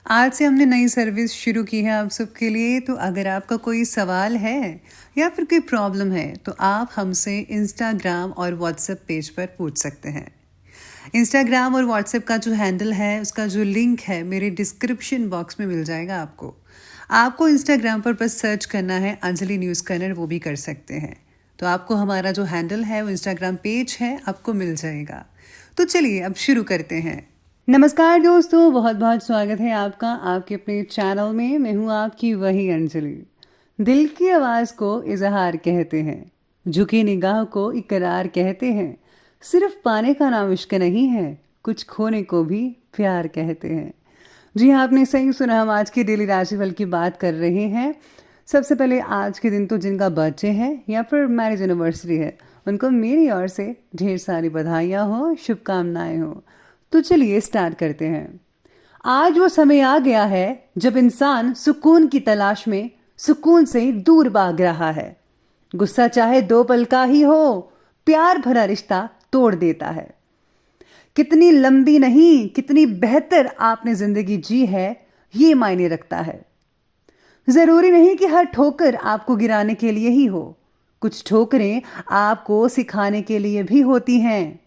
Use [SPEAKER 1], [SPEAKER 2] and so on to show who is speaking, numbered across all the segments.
[SPEAKER 1] आज से हमने नई सर्विस शुरू की है आप सबके लिए। तो अगर आपका कोई सवाल है या फिर कोई प्रॉब्लम है तो आप हमसे इंस्टाग्राम और व्हाट्सएप पेज पर पूछ सकते हैं। इंस्टाग्राम और व्हाट्सएप का जो हैंडल है, उसका जो लिंक है, मेरे डिस्क्रिप्शन बॉक्स में मिल जाएगा आपको। आपको इंस्टाग्राम पर बस सर्च करना है अंजलि न्यूज़ कॉर्नर, वो भी कर सकते हैं। तो आपको हमारा जो हैंडल है वो इंस्टाग्राम पेज है, आपको मिल जाएगा। तो चलिए अब शुरू करते हैं। नमस्कार दोस्तों, बहुत बहुत स्वागत है आपका आपके अपने चैनल में। मैं हूँ आपकी वही अंजलि। दिल की आवाज़ को इजहार कहते हैं, झुकी निगाह को इकरार कहते हैं। सिर्फ पाने का नाम इश्क नहीं है, कुछ खोने को भी प्यार कहते हैं। जी हाँ, आपने सही सुना। हम आज की डेली राशिफल की बात कर रहे हैं। सबसे पहले आज के दिन तो जिनका बर्थडे है या फिर मैरिज एनिवर्सरी है, उनको मेरी ओर से ढेर सारी बधाइयाँ हो, शुभकामनाएं हो। तो चलिए स्टार्ट करते हैं। आज वो समय आ गया है जब इंसान सुकून की तलाश में सुकून से दूर भाग रहा है। गुस्सा चाहे 2 पल का ही हो, प्यार भरा रिश्ता तोड़ देता है। कितनी लंबी नहीं, कितनी बेहतर आपने जिंदगी जी है, ये मायने रखता है। जरूरी नहीं कि हर ठोकर आपको गिराने के लिए ही हो, कुछ ठोकरें आपको सिखाने के लिए भी होती हैं।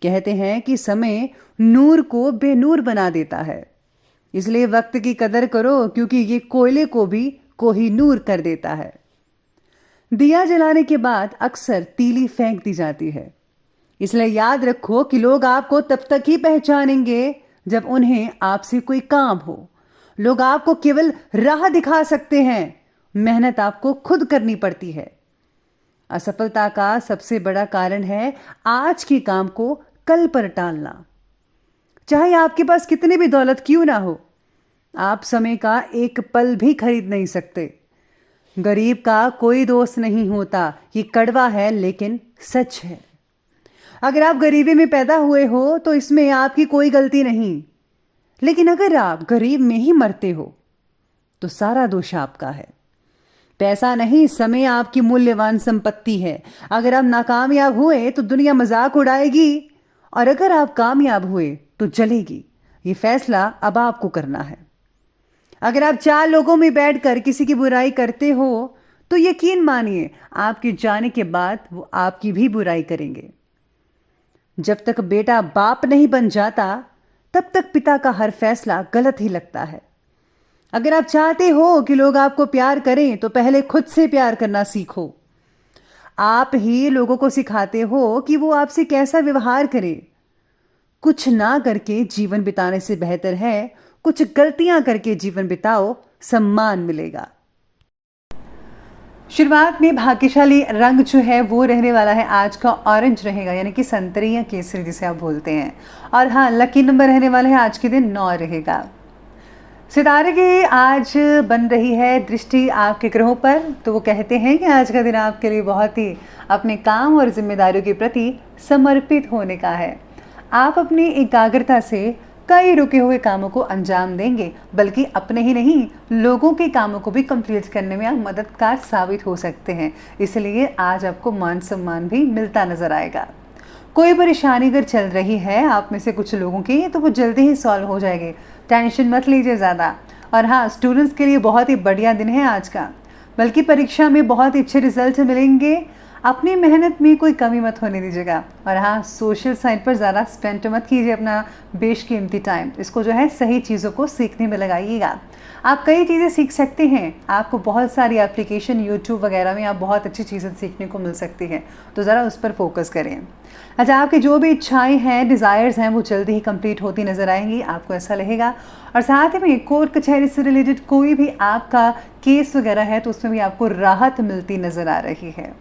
[SPEAKER 1] कहते हैं कि समय नूर को बेनूर बना देता है, इसलिए वक्त की कदर करो, क्योंकि ये कोयले को भी कोहिनूर कर देता है। दिया जलाने के बाद अक्सर तीली फेंक दी जाती है, इसलिए याद रखो कि लोग आपको तब तक ही पहचानेंगे जब उन्हें आपसे कोई काम हो। लोग आपको केवल राह दिखा सकते हैं, मेहनत आपको खुद करनी पड़ती है। असफलता का सबसे बड़ा कारण है आज के काम को कल पर टालना। चाहे आपके पास कितनी भी दौलत क्यों ना हो, आप समय का एक पल भी खरीद नहीं सकते। गरीब का कोई दोस्त नहीं होता, ये कड़वा है लेकिन सच है। अगर आप गरीबी में पैदा हुए हो तो इसमें आपकी कोई गलती नहीं, लेकिन अगर आप गरीब में ही मरते हो तो सारा दोष आपका है। पैसा नहीं, समय आपकी मूल्यवान संपत्ति है। अगर आप नाकामयाब हुए तो दुनिया मजाक उड़ाएगी, और अगर आप कामयाब हुए तो जलेगी। ये फैसला अब आपको करना है। अगर आप 4 लोगों में बैठकर किसी की बुराई करते हो तो यकीन मानिए आपके जाने के बाद वो आपकी भी बुराई करेंगे। जब तक बेटा बाप नहीं बन जाता तब तक पिता का हर फैसला गलत ही लगता है। अगर आप चाहते हो कि लोग आपको प्यार करें तो पहले खुद से प्यार करना सीखो। आप ही लोगों को सिखाते हो कि वो आपसे कैसा व्यवहार करें। कुछ ना करके जीवन बिताने से बेहतर है कुछ गलतियां करके जीवन बिताओ, सम्मान मिलेगा। शुरुआत में भाग्यशाली रंग जो है वो रहने वाला है आज का ऑरेंज रहेगा, यानी कि संतरी या केसरी जिसे आप बोलते हैं। और हाँ, लकी नंबर रहने वाला है आज के दिन 9 रहेगा। सितारे की आज बन रही है दृष्टि आपके ग्रहों पर, तो वो कहते हैं कि आज का दिन आपके लिए बहुत ही अपने काम और जिम्मेदारियों के प्रति समर्पित होने का है। आप अपनी एकाग्रता से कई रुके हुए कामों को अंजाम देंगे, बल्कि अपने ही नहीं लोगों के कामों को भी कंप्लीट करने में आप मददगार साबित हो सकते हैं। इसलिए आज आपको मान सम्मान भी मिलता नजर आएगा। कोई परेशानी अगर चल रही है आप में से कुछ लोगों की, तो वो जल्दी ही सॉल्व हो जाएगी। टेंशन मत लीजिए ज़्यादा। और हाँ, स्टूडेंट्स के लिए बहुत ही बढ़िया दिन है आज का, बल्कि परीक्षा में बहुत ही अच्छे रिजल्ट मिलेंगे। अपनी मेहनत में कोई कमी मत होने दीजिएगा। और हाँ, सोशल साइट पर ज़्यादा स्पेंड मत कीजिए अपना बेशकीमती टाइम। इसको जो है सही चीज़ों को सीखने में लगाइएगा। आप कई चीज़ें सीख सकते हैं। आपको बहुत सारी एप्लीकेशन यूट्यूब वगैरह में आप बहुत अच्छी चीज़ें सीखने को मिल सकती हैं, तो ज़रा उस पर फोकस करें। अच्छा, आपकी जो भी इच्छाएं हैं, डिज़ायर्स हैं, वो जल्दी ही कंप्लीट होती नज़र आएंगी, आपको ऐसा लगेगा। और साथ ही में कोर्ट कचहरी से रिलेटेड कोई भी आपका केस वगैरह है तो उसमें भी आपको राहत मिलती नज़र आ रही है।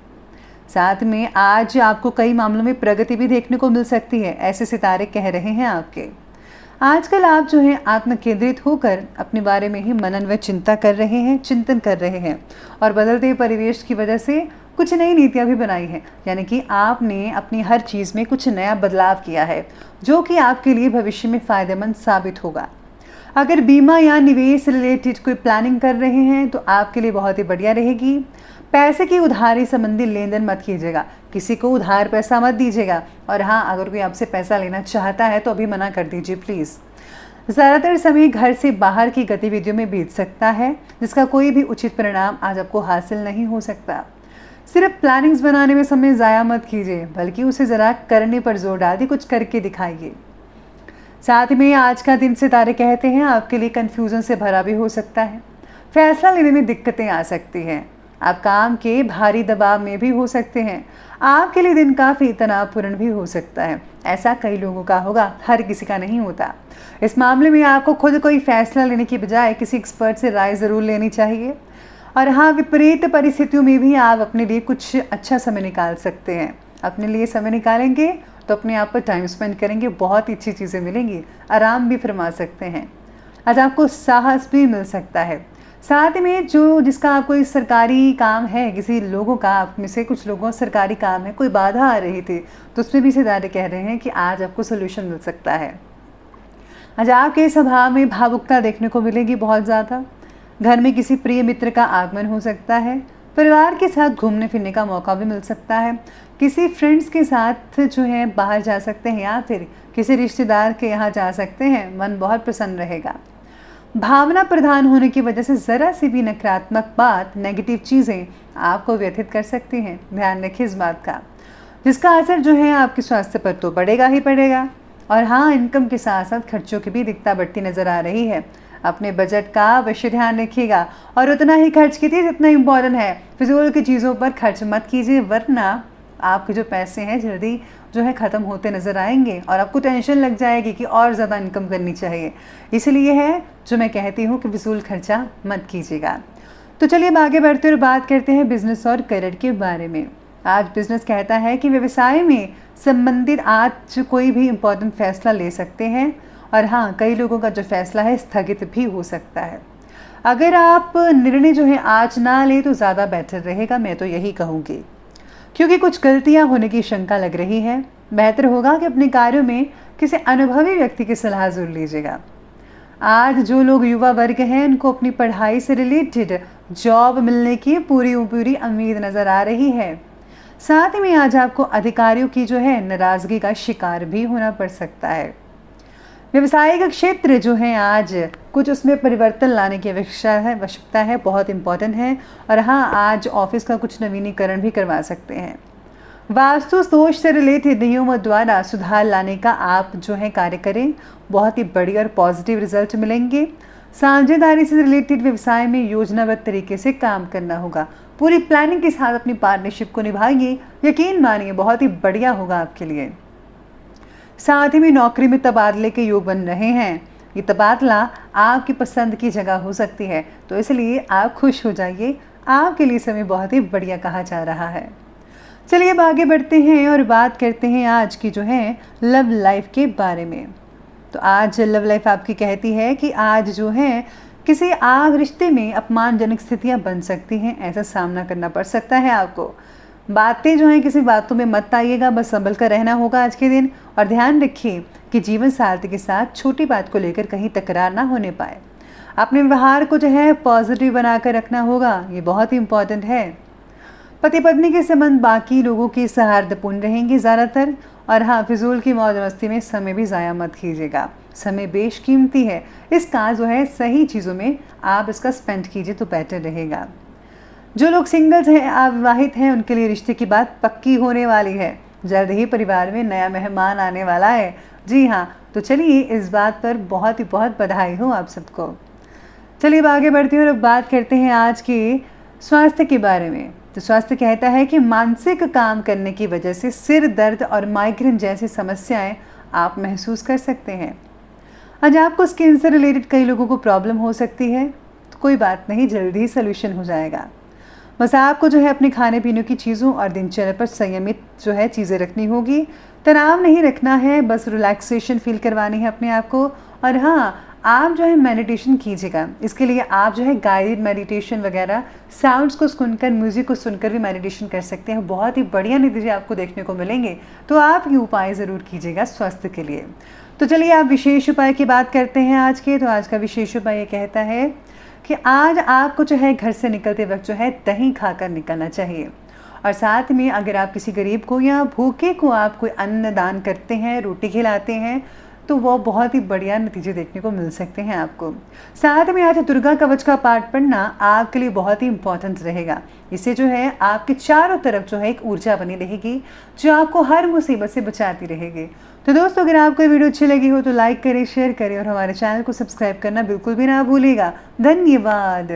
[SPEAKER 1] साथ में आज आपको कई मामलों में प्रगति भी देखने को मिल सकती है, ऐसे सितारे कह रहे हैं आपके। आजकल आप जो है आत्म केंद्रित होकर अपने बारे में ही मनन व चिंता कर रहे हैं, चिंतन कर रहे हैं, और बदलते परिवेश की वजह से कुछ नई नीतियां भी बनाई हैं। यानी कि आपने अपनी हर चीज़ में कुछ नया बदलाव किया है, जो कि आपके लिए भविष्य में फ़ायदेमंद साबित होगा। अगर बीमा या निवेश से रिलेटेड कोई प्लानिंग कर रहे हैं तो आपके लिए बहुत ही बढ़िया रहेगी। पैसे की उधारी संबंधी लेन देन मत कीजिएगा, किसी को उधार पैसा मत दीजिएगा। और हाँ, अगर कोई आपसे पैसा लेना चाहता है तो अभी मना कर दीजिए प्लीज़। ज़्यादातर समय घर से बाहर की गतिविधियों में बीत सकता है, जिसका कोई भी उचित परिणाम आज आपको हासिल नहीं हो सकता। सिर्फ प्लानिंग्स बनाने में समय ज़ाया मत कीजिए, बल्कि उसे ज़रा करने पर जोर डाल दी, कुछ करके दिखाइए। साथ में आज का दिन सितारे कहते हैं आपके लिए कन्फ्यूज़न से भरा भी हो सकता है। फैसला लेने में दिक्कतें आ सकती हैं। आप काम के भारी दबाव में भी हो सकते हैं। आपके लिए दिन काफ़ी तनावपूर्ण भी हो सकता है। ऐसा कई लोगों का होगा, हर किसी का नहीं होता। इस मामले में आपको खुद कोई फैसला लेने की बजाय किसी एक्सपर्ट से राय ज़रूर लेनी चाहिए। और हाँ, विपरीत परिस्थितियों में भी आप अपने लिए कुछ अच्छा समय निकाल सकते हैं। अपने लिए समय निकालेंगे तो अपने आप पर टाइम स्पेंड करेंगे, बहुत ही अच्छी चीज़ें मिलेंगी, आराम भी फरमा सकते हैं। आज आपको साहस भी मिल सकता है। साथ में जिसका आप कोई सरकारी काम है, किसी लोगों का, आप में से कुछ लोगों का सरकारी काम है, कोई बाधा आ रही थी, तो उसमें भी सितारे कह रहे हैं कि आज आपको सोल्यूशन मिल सकता है। आज आपके स्वभाव में भावुकता देखने को मिलेगी बहुत ज़्यादा। घर में किसी प्रिय मित्र का आगमन हो सकता है। परिवार के साथ घूमने फिरने का मौका भी मिल सकता है। किसी फ्रेंड्स के साथ बाहर जा सकते हैं या फिर किसी रिश्तेदार के यहाँ जा सकते हैं। मन बहुत प्रसन्न रहेगा। भावना प्रधान होने की वजह से ज़रा सी भी नकारात्मक बात, नेगेटिव चीज़ें आपको व्यथित कर सकती हैं। ध्यान रखिए इस बात का, जिसका असर आपके स्वास्थ्य पर तो पड़ेगा ही पड़ेगा। और हाँ, इनकम के साथ साथ खर्चों की भी दिक्कत बढ़ती नज़र आ रही है। अपने बजट का अवश्य ध्यान रखिएगा और उतना ही खर्च कीजिए जितना इम्पोर्टेंट है। फिजूल की चीज़ों पर खर्च मत कीजिए, वरना आपके जो पैसे हैं जल्दी ख़त्म होते नज़र आएंगे और आपको टेंशन लग जाएगी कि और ज़्यादा इनकम करनी चाहिए। इसलिए है जो मैं कहती हूँ कि फिजूल खर्चा मत कीजिएगा। तो चलिए अब आगे बढ़ते और बात करते हैं बिजनेस और करियर के बारे में। आज बिजनेस कहता है कि व्यवसाय में संबंधित आज कोई भी इम्पोर्टेंट फैसला ले सकते हैं। और हाँ, कई लोगों का जो फैसला है स्थगित भी हो सकता है। अगर आप निर्णय आज ना लें तो ज़्यादा बेटर रहेगा, मैं तो यही कहूँगी, क्योंकि कुछ गलतियाँ होने की शंका लग रही है। बेहतर होगा कि अपने कार्यों में किसी अनुभवी व्यक्ति की सलाह ज़रूर लीजिएगा। आज जो लोग युवा वर्ग हैं, उनको अपनी पढ़ाई से रिलेटेड जॉब मिलने की पूरी उम्मीद नज़र आ रही है। साथ ही में आज आपको अधिकारियों की नाराज़गी का शिकार भी होना पड़ सकता है। व्यवसायिक क्षेत्र आज कुछ उसमें परिवर्तन लाने की आवश्यकता है, बहुत इम्पोर्टेंट है। और हाँ, आज ऑफिस का कुछ नवीनीकरण भी करवा सकते हैं। वास्तु दोष से रिलेटेड नियमों द्वारा सुधार लाने का आप कार्य करें, बहुत ही बढ़िया और पॉजिटिव रिजल्ट मिलेंगे। साझेदारी से रिलेटेड व्यवसाय में योजनाबद्ध तरीके से काम करना होगा। पूरी प्लानिंग के साथ अपनी पार्टनरशिप को निभाइए, यकीन मानिए बहुत ही बढ़िया होगा आपके लिए। साथ ही में नौकरी में तबादले के योग बन रहे हैं। ये तबादला आपकी पसंद की जगह हो सकती है, तो इसलिए आप खुश हो जाइए। आपके लिए समय बहुत ही बढ़िया कहा जा रहा है। चलिए अब आगे बढ़ते हैं और बात करते हैं आज की लव लाइफ के बारे में। तो आज लव लाइफ आपकी कहती है कि आज किसी रिश्ते में अपमानजनक स्थितियां बन सकती हैं। ऐसा सामना करना पड़ सकता है आपको। बातें किसी बातों में मत आइएगा, बस संभल कर रहना होगा आज के दिन। और ध्यान रखिए कि जीवन साथी के साथ छोटी बात को लेकर कहीं तकरार ना होने पाए। अपने व्यवहार को पॉजिटिव बनाकर रखना होगा, ये बहुत ही इम्पोर्टेंट है। पति पत्नी के संबंध बाकी लोगों की सौहार्दपूर्ण रहेंगे ज़्यादातर। और हाँ, फिजूल की मौज मस्ती में समय भी ज़ाया मत कीजिएगा। समय बेशकीमती है, इसका सही चीज़ों में आप इसका स्पेंड कीजिए तो बेटर रहेगा। जो लोग सिंगल्स हैं, अविवाहित हैं, उनके लिए रिश्ते की बात पक्की होने वाली है। जल्द ही परिवार में नया मेहमान आने वाला है। जी हाँ, तो चलिए इस बात पर बहुत बधाई हो आप सबको। चलिए अब आगे बढ़ते हैं और अब बात करते हैं आज के स्वास्थ्य के बारे में। तो स्वास्थ्य कहता है कि मानसिक काम करने की वजह से सिर दर्द और माइग्रेन जैसी समस्याएं आप महसूस कर सकते हैं। आज आपको स्किन से रिलेटेड कई लोगों को प्रॉब्लम हो सकती है, तो कोई बात नहीं, जल्दी ही सोल्यूशन हो जाएगा। बस आपको अपने खाने पीने की चीज़ों और दिनचर्या पर संयमित चीज़ें रखनी होगी। तनाव नहीं रखना है, बस रिलैक्सेशन फील करवानी है अपने आप को। और हाँ, आप मेडिटेशन कीजिएगा। इसके लिए आप गाइडेड मेडिटेशन वगैरह साउंड्स को सुनकर, म्यूज़िक को सुनकर भी मेडिटेशन कर सकते हैं। बहुत ही बढ़िया नतीजे आपको देखने को मिलेंगे। तो आप ये उपाय ज़रूर कीजिएगा स्वास्थ्य के लिए। तो चलिए आप विशेष उपाय की बात करते हैं आज के। तो आज का विशेष उपाय ये कहता है कि आज आपको घर से निकलते वक्त दही खाकर निकलना चाहिए। और साथ में अगर आप किसी गरीब को या भूखे को आप कोई अन्न दान करते हैं, रोटी खिलाते हैं, तो वो बहुत ही बढ़िया नतीजे देखने को मिल सकते हैं आपको। साथ में आज दुर्गा कवच का पाठ पढ़ना आपके लिए बहुत ही इंपॉर्टेंट रहेगा। इससे जो है आपके चारों तरफ जो है एक ऊर्जा बनी रहेगी जो आपको हर मुसीबत से बचाती रहेगी। तो दोस्तों, अगर आपको ये वीडियो अच्छी लगी हो तो लाइक करें, शेयर करें और हमारे चैनल को सब्सक्राइब करना बिल्कुल भी ना भूलिएगा। धन्यवाद।